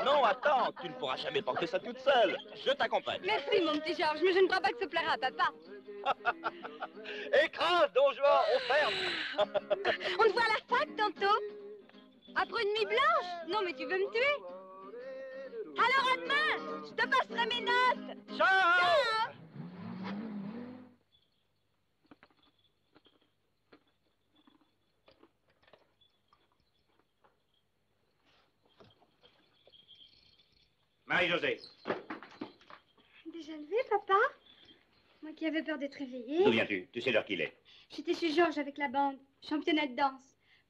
Non, attends, tu ne pourras jamais porter ça toute seule. Je t'accompagne. Merci, mon petit Georges, mais je ne crois pas que ce plaira à papa. Écrase, don Juan, on ferme. On te voit à la fac tantôt. Après une nuit blanche? Non, mais tu veux me tuer? Alors à demain! Je te passerai mes notes! Ciao! Ciao! Marie-Josée. Déjà levé, papa? Moi qui avais peur d'être réveillée. D'où viens-tu? Tu sais l'heure qu'il est. J'étais chez Georges avec la bande. Championnat de danse.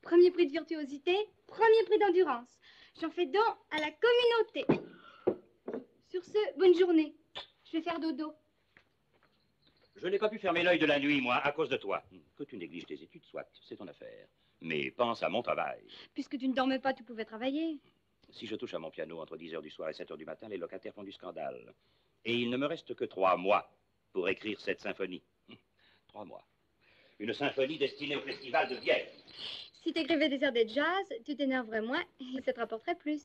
Premier prix de virtuosité, premier prix d'endurance. J'en fais don à la communauté. Sur ce, bonne journée. Je vais faire dodo. Je n'ai pas pu fermer l'œil de la nuit, moi, à cause de toi. Que tu négliges tes études, soit, c'est ton affaire. Mais pense à mon travail. Puisque tu ne dormais pas, tu pouvais travailler. Si je touche à mon piano entre 10 heures du soir et 7 heures du matin, les locataires font du scandale. Et il ne me reste que 3 mois pour écrire cette symphonie. 3 mois. Une symphonie destinée au festival de Vienne. Si t'écrivais des airs de jazz, tu t'énerverais moins et ça te rapporterait plus.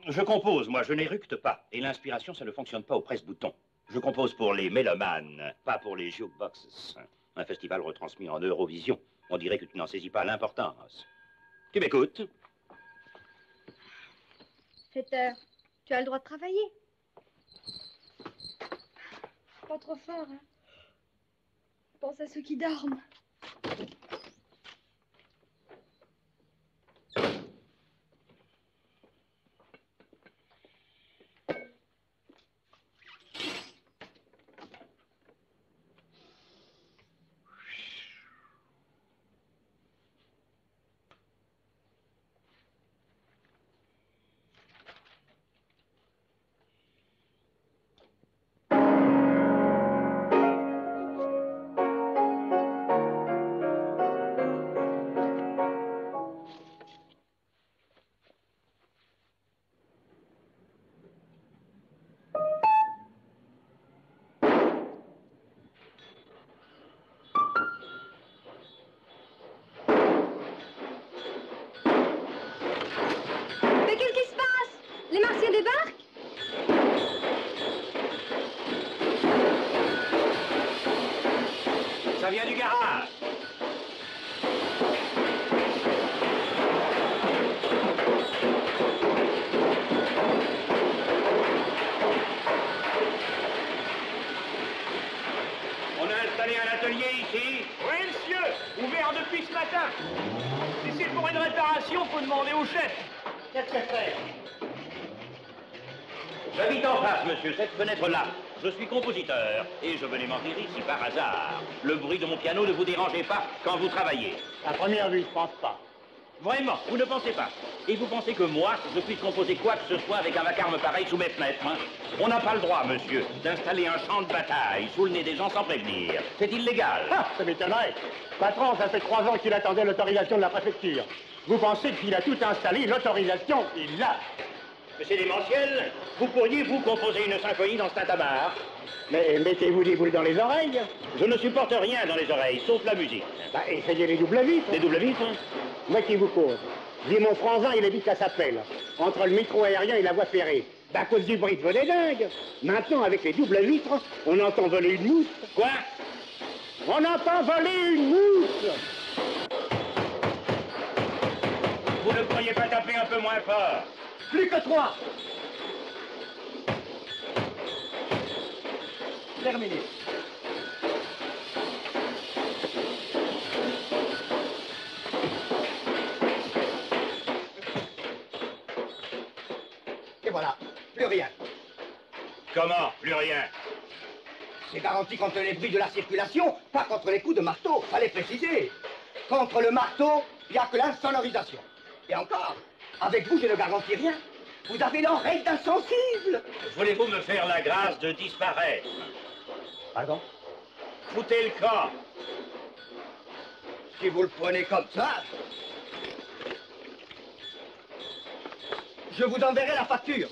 Je compose, moi, je n'éructe pas. Et l'inspiration, ça ne fonctionne pas au presse-bouton. Je compose pour les mélomanes, pas pour les jukeboxes. Un festival retransmis en Eurovision. On dirait que tu n'en saisis pas l'importance. Tu m'écoutes? 7 heures. Tu as le droit de travailler. Pas trop fort, hein. Pense à ceux qui dorment. Ça vient du garage. On a installé un atelier ici. Oui, monsieur. Ouvert depuis ce matin. Si c'est pour une réparation, faut demander au chef. Qu'est-ce que c'est? J'habite en face, monsieur, cette fenêtre-là. Je suis compositeur et je venais m'en tirer ici par hasard. Le bruit de mon piano ne vous dérangeait pas quand vous travaillez? À première vue, je pense pas. Vraiment, vous ne pensez pas? Et vous pensez que moi, je puisse composer quoi que ce soit avec un vacarme pareil sous mes fenêtres, hein? On n'a pas le droit, monsieur, d'installer un champ de bataille sous le nez des gens sans prévenir. C'est illégal. Ah, ça m'étonnerait. Patron, ça fait 3 ans qu'il attendait l'autorisation de la préfecture. Vous pensez qu'il a tout installé, l'autorisation, il l'a. Monsieur Démentiel, vous pourriez, vous, composer une symphonie dans ce tintamarre? Mais mettez-vous des boules dans les oreilles. Je ne supporte rien dans les oreilles, sauf la musique. Bah, essayez les doubles vitres. Les doubles vitres? Moi qui vous cause. Dis mon frangin, il habite à Sapelle, entre le micro aérien et la voie ferrée. Bah, à cause du bruit de voler dingue. Maintenant, avec les doubles vitres, on entend voler une mousse. Quoi? On entend voler une mousse. Vous ne pourriez pas taper un peu moins fort? Plus que 3. Terminé. Et voilà, plus rien. Comment? Plus rien? C'est garanti contre les bruits de la circulation, pas contre les coups de marteau, fallait préciser. Contre le marteau, il n'y a que l'insonorisation. Et encore, avec vous, je ne garantis rien. Vous avez l'oreille d'insensible. Voulez-vous me faire la grâce de disparaître? Pardon? Foutez le camp. Si vous le prenez comme ça, je vous enverrai la facture.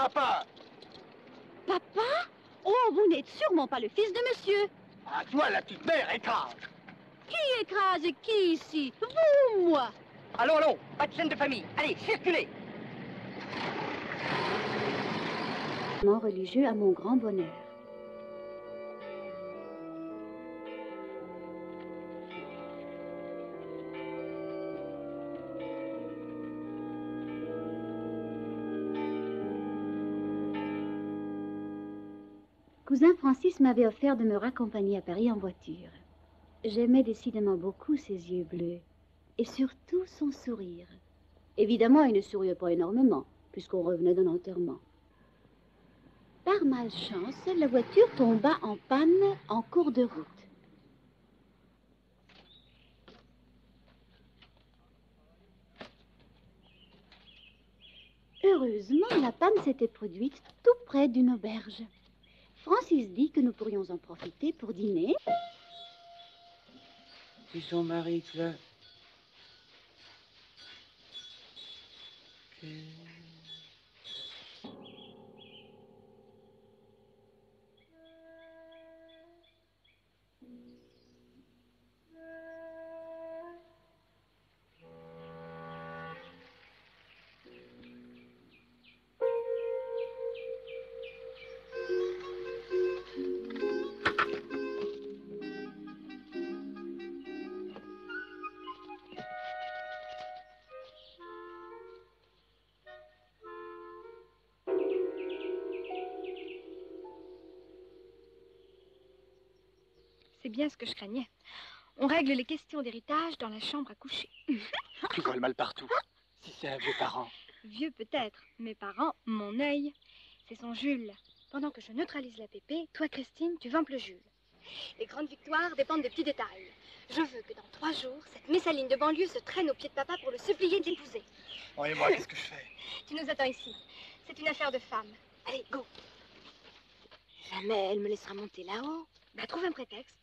papa. Papa? Oh, vous n'êtes sûrement pas le fils de monsieur. Ah, toi, la petite mère, écrase. Qui écrase qui ici? Vous ou moi? Allons, allons, pas de scène de famille. Allez, circulez. Religieux à mon grand bonheur. Cousin Francis m'avait offert de me raccompagner à Paris en voiture. J'aimais décidément beaucoup ses yeux bleus, et surtout son sourire. Évidemment, il ne souriait pas énormément, puisqu'on revenait d'un enterrement. Par malchance, la voiture tomba en panne en cours de route. Heureusement, la panne s'était produite tout près d'une auberge. Francis dit que nous pourrions en profiter pour dîner. C'est son mari, là. C'est bien ce que je craignais. On règle les questions d'héritage dans la chambre à coucher. Tu colles mal partout. Si c'est un vieux parent. Vieux peut-être, mes parents, mon œil. C'est son Jules. Pendant que je neutralise la pépée, toi, Christine, tu vampes le Jules. Les grandes victoires dépendent de petits détails. Je veux que dans 3 jours, cette Messaline de banlieue se traîne aux pieds de papa pour le supplier de l'épouser. Oh, et moi, qu'est-ce que je fais? Tu nous attends ici. C'est une affaire de femme. Allez, go. Jamais elle me laissera monter là-haut. Bah, trouve un prétexte.